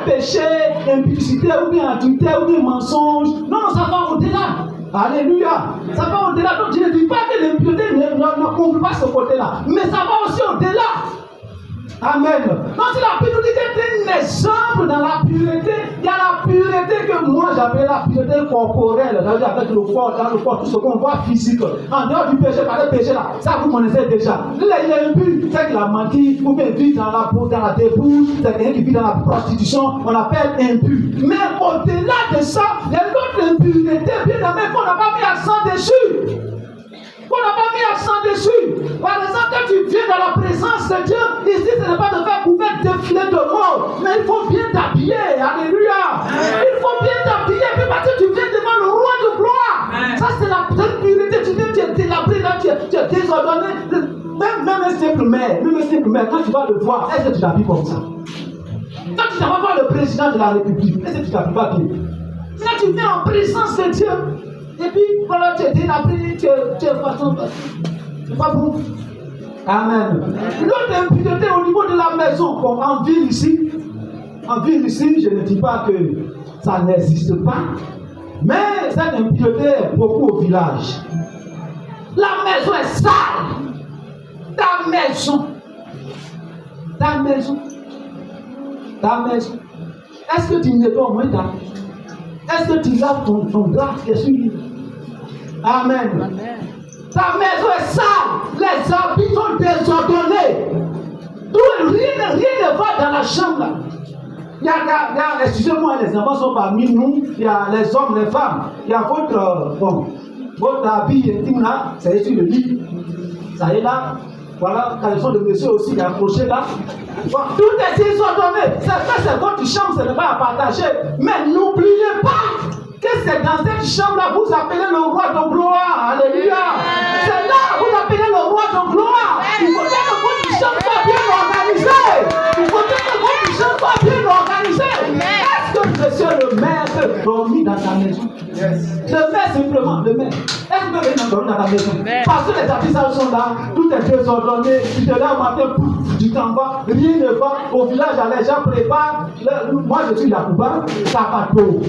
péché, impudicité, ou bien adultère, ou bien mensonge. Non, ça va au-delà. Alléluia. Ça va au-delà. Donc je ne dis pas que l'impureté ne couvre pas ce côté-là. Mais ça va aussi au-delà. Amen. Donc si la pureté est un exemple dans la pureté, il y a la pureté que moi j'appelle la pureté corporelle, c'est-à-dire avec le corps, dans le corps, tout ce qu'on voit physique. En dehors du péché, par le péché là, ça vous connaissez déjà. Il est impur, c'est qu'il a menti, ou bien vit dans la débauche, c'est quelqu'un qui vit dans la prostitution, on appelle impur. Mais au-delà de ça, il y a d'autres impuretés, bien aimé, qu'on n'a pas mis accent dessus. On n'a pas mis accent dessus. Par exemple, quand tu viens dans la présence de Dieu, ici, ce n'est pas de faire couper défiler de mort, mais il faut bien t'habiller. Alléluia. Il faut bien t'habiller, puis parce que tu viens devant le roi de gloire. Ça, c'est la pureté. Tu viens, tu es délabré, là, tu es désordonné. Même un simple maire, quand tu vas le voir, est-ce que tu t'habilles comme ça? Quand tu vas voir le président de la République, est-ce que tu t'habilles pas bien? Quand tu viens en présence de Dieu, et puis, voilà, tu es délabré, tu es façon. C'est pas bon. Amen. L'autre impureté au niveau de la maison, comme en ville ici, je ne dis pas que ça n'existe pas, mais cette impureté est beaucoup au village. La maison est sale. Ta maison. Est-ce que tu nettoies au moins ta maison? Est-ce que tu laves ton drap qui est sur lui? Amen. Ta maison est sale. Les habits sont désordonnés. Rien ne va dans la chambre. Excusez-moi, les enfants sont parmi nous. Il y a les hommes, les femmes. Il y a votre habit intime là, c'est sur le lit. Ça est là. Voilà, caleçon de monsieur aussi, il est accroché là. Voilà. Tout est désordonné. C'est votre chambre, ce n'est pas à partager. Mais n'oubliez pas que c'est dans cette chambre-là que vous appelez le roi de gloire. Alléluia. C'est là que vous appelez le roi de gloire. Il faut que votre chambre soit bien organisée. Il faut que votre chambre soit bien organisée. Est-ce que monsieur le maire peut dormir dans ta maison? Le maire simplement, le maire. Est-ce que vous pouvez venir dormir dans ta maison? Parce que les habitations sont là, tout est désordonné. Tu te lèves au matin, tu t'en vas, rien ne va. Au village, les gens préparent. Moi, je suis Yacouba, ça va tôt.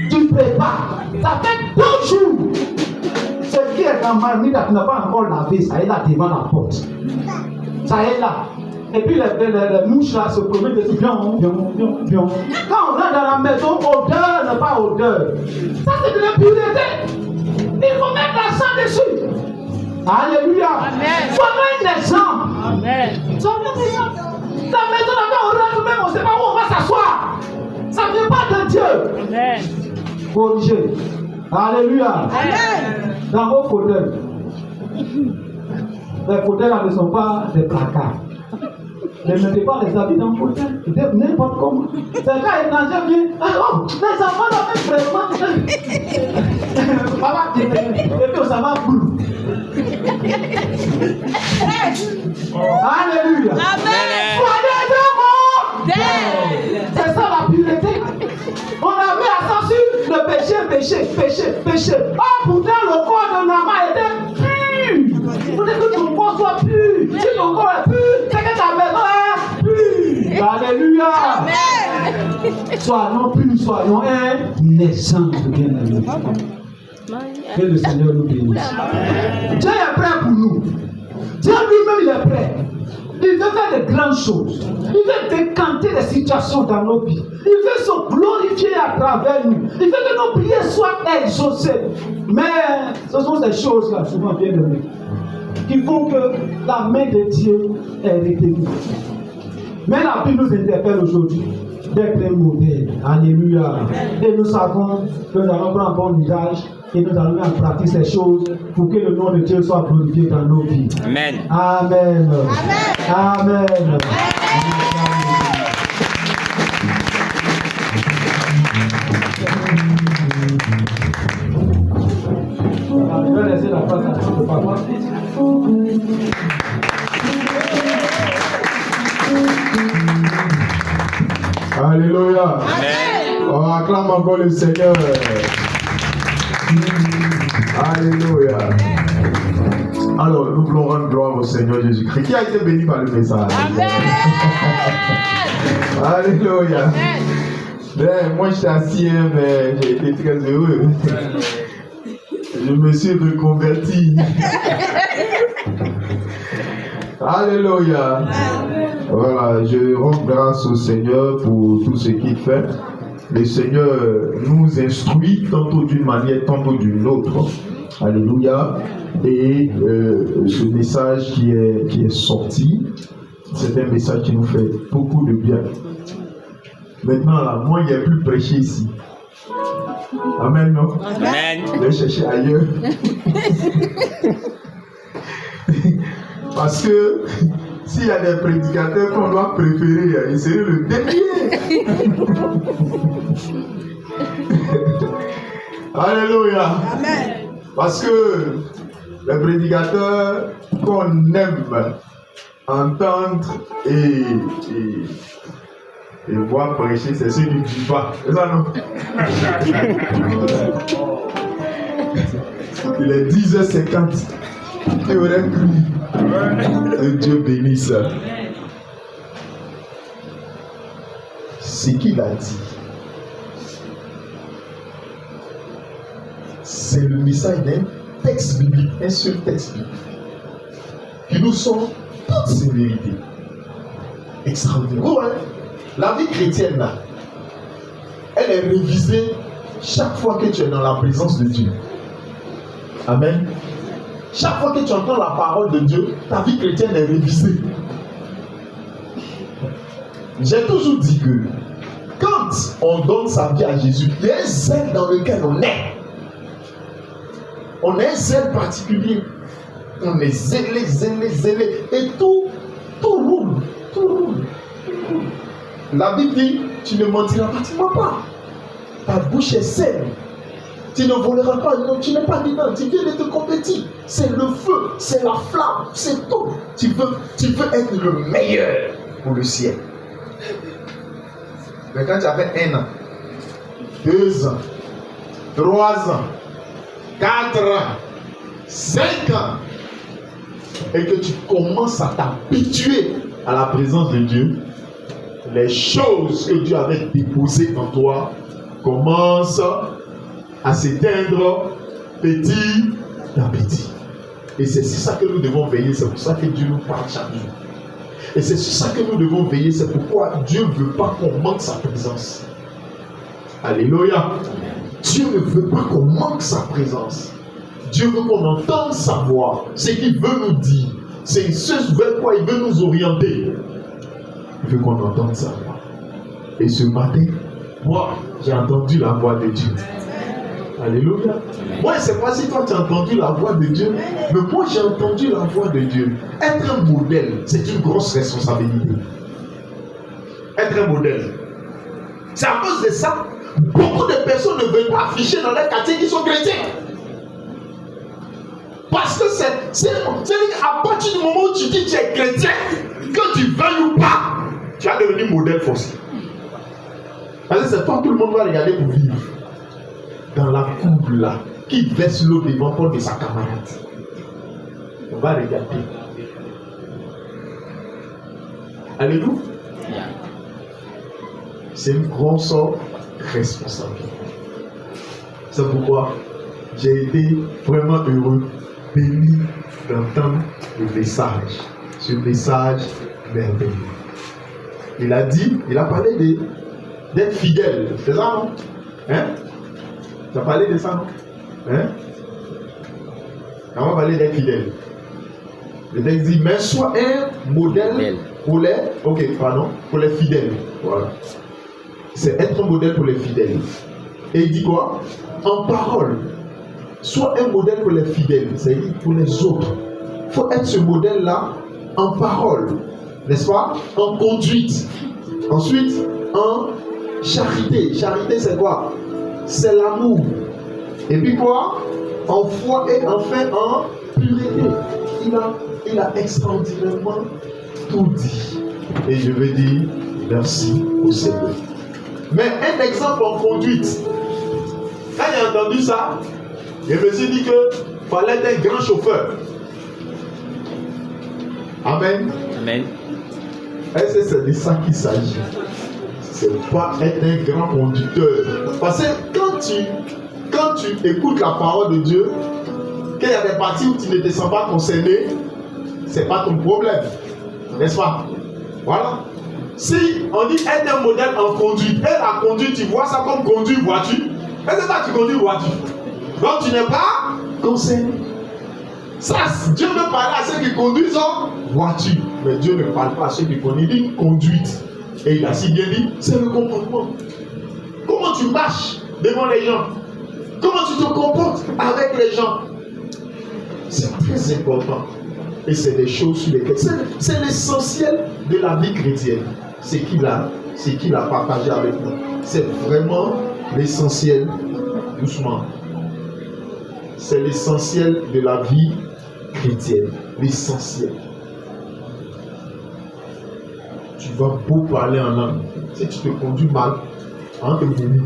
Tu prépares. Ça fait 2 jours. Ce qui est en marmite, tu n'as pas encore lavé, ça est là devant la porte. Ça est là. Et puis les mouches là se promènent dessus. Quand on rentre dans la maison, odeur n'est pas odeur. Ça c'est de l'impureté. Il faut mettre l'accent dessus. Alléluia. Soyons un exemple. Amen. Soyons un exemple. La maison là, quand on rentre même, on ne sait pas où on va s'asseoir. Ça ne vient pas de Dieu. Amen. Corrigez. Alléluia. Amen. Dans vos fauteuils. Les fauteuils là ne sont pas des placards. Ne mettez pas les habits dans le fauteuil. N'importe comment. C'est quand l'étranger vient. Oh, les enfants là même vraiment. Et puis ça va boule. Alléluia. Amen. Soyez de bon. C'est ça la pureté. On a mis accent sur le péché. Oh, pourtant le corps de Nama était pur. Il faut que ton corps soit pur. Si ton corps est pur, c'est que ta maison est pure. Alléluia. Amen. Soyons purs, soyons un exemple, bien-aimé. Que le Seigneur nous bénisse. Dieu est prêt pour nous. Dieu lui-même, il est prêt. Il veut faire de grandes choses. Il veut décanter les situations dans nos vies. Il veut se glorifier à travers nous. Il veut que nos prières soient exaucées. Mais ce sont ces choses-là, souvent bien aimées, qui font que la main de Dieu est retenue. Mais la Bible nous interpelle aujourd'hui d'être un modèle. Alléluia. Et nous savons que nous allons prendre un bon usage et nous allons mettre en pratique ces choses pour que le nom de Dieu soit glorifié dans nos vies. Amen. Amen. Amen. Amen. Je vais laisser la place à notre papa. Alléluia. Amen. On acclame encore le Seigneur. Alléluia. Alors, nous voulons rendre gloire au Seigneur Jésus-Christ qui a été béni par le message. Amen. Alléluia. Moi, j'étais assis, mais j'ai été très heureux. Je me suis reconverti. Alléluia. Voilà, je rends grâce au Seigneur pour tout ce qu'il fait. Le Seigneur nous instruit tantôt d'une manière, tantôt d'une autre. Alléluia. Et ce message qui est sorti, c'est un message qui nous fait beaucoup de bien. Maintenant, là, moi, il n'y a plus prêché ici. Amen, non? Amen. Je vais chercher ailleurs. Parce que s'il y a des prédicateurs qu'on doit préférer, il serait le dernier. Alléluia. Amen. Parce que les prédicateurs qu'on aime entendre et voir prêcher, c'est ceux du bas. C'est ça, non? Il est 10h50. Tu aurais cru. Que Dieu bénisse. Ce qu'il a dit, c'est le message d'un texte biblique, un seul texte biblique, qui nous sort toutes ces vérités. Extraordinaire. Ouais. La vie chrétienne, là, elle est révisée chaque fois que tu es dans la présence de Dieu. Amen. Chaque fois que tu entends la parole de Dieu, ta vie chrétienne est révisée. J'ai toujours dit que quand on donne sa vie à Jésus, il y a un zèle dans lequel on est. On a un zèle particulier. On est zélé. Et tout roule. La Bible dit, tu ne mentiras pas, tu ne mens pas. Ta bouche est saine. Tu ne voleras pas, non, tu n'es pas dedans, tu viens de te compétir. C'est le feu, c'est la flamme, c'est tout. Tu veux être le meilleur pour le ciel. Mais quand tu as fait 1 an, 2 ans, 3 ans, 4 ans, 5 ans, et que tu commences à t'habituer à la présence de Dieu, les choses que Dieu avait déposées en toi commencent à s'éteindre petit à petit. Et c'est sur ça que nous devons veiller. C'est pour ça que Dieu nous parle chaque jour. Et c'est sur ça que nous devons veiller. C'est pourquoi Dieu ne veut pas qu'on manque sa présence. Alléluia. Dieu ne veut pas qu'on manque sa présence. Dieu veut qu'on entende sa voix. Ce qu'il veut nous dire. C'est ce vers quoi il veut nous orienter. Il veut qu'on entende sa voix. Et ce matin, moi, j'ai entendu la voix de Dieu. Alléluia. Moi, je ne sais pas si toi tu as entendu la voix de Dieu, mais moi j'ai entendu la voix de Dieu. Être un modèle, c'est une grosse responsabilité. Être un modèle. C'est à cause de ça, beaucoup de personnes ne veulent pas afficher dans leur quartier qu'ils sont chrétiens. Parce que c'est à partir du moment où tu dis que tu es chrétien, que tu veuilles ou pas, tu vas devenir modèle forcé. Parce que c'est toi que tout le monde va regarder pour vivre. Dans la coupe là, qui verse l'eau devant Paul de sa camarade. On va regarder. Alléluia. C'est une grosse responsabilité. C'est pourquoi j'ai été vraiment heureux, béni d'entendre le message. Ce message merveilleux. Il a parlé d'être fidèle. C'est ça, non? Hein? Tu as parlé de ça, non? Hein? On va parler d'être fidèle. Le texte dit, mais sois un modèle pour les fidèles. Voilà. C'est être un modèle pour les fidèles. Et il dit quoi? En parole. Sois un modèle pour les fidèles, c'est-à-dire pour les autres. Il faut être ce modèle-là en parole, n'est-ce pas? En conduite. Ensuite, en charité. Charité, c'est quoi? C'est l'amour. Et puis quoi? En foi et enfin en pureté. Il a extraordinairement tout dit. Et je veux dire merci au Seigneur. Mais un exemple en conduite. Quand j'ai entendu ça, je me suis dit que fallait être un grand chauffeur. Amen. Amen. Est-ce que c'est de ça qu'il s'agit? C'est pas être un grand conducteur. Parce que quand tu écoutes la parole de Dieu, qu'il y a des parties où tu ne te sens pas concerné, c'est pas ton problème. N'est-ce pas? Voilà. Si on dit être un modèle en conduite, et la conduite, tu vois ça comme conduire une voiture, est-ce que ça tu conduis une voiture? Donc tu n'es pas concerné. Ça, Dieu veut parler à ceux qui conduisent en voiture, mais Dieu ne parle pas à ceux qui conduisent. Il dit conduite. Et il a si bien dit, c'est le comportement. Comment tu marches devant les gens? Comment tu te comportes avec les gens? C'est très important. Et c'est des choses sur lesquelles c'est l'essentiel de la vie chrétienne. C'est qu'il a partagé avec nous. C'est vraiment l'essentiel, doucement. C'est l'essentiel de la vie chrétienne. L'essentiel. Tu vas beau parler en langue. Si tu te conduis mal, on te vomit.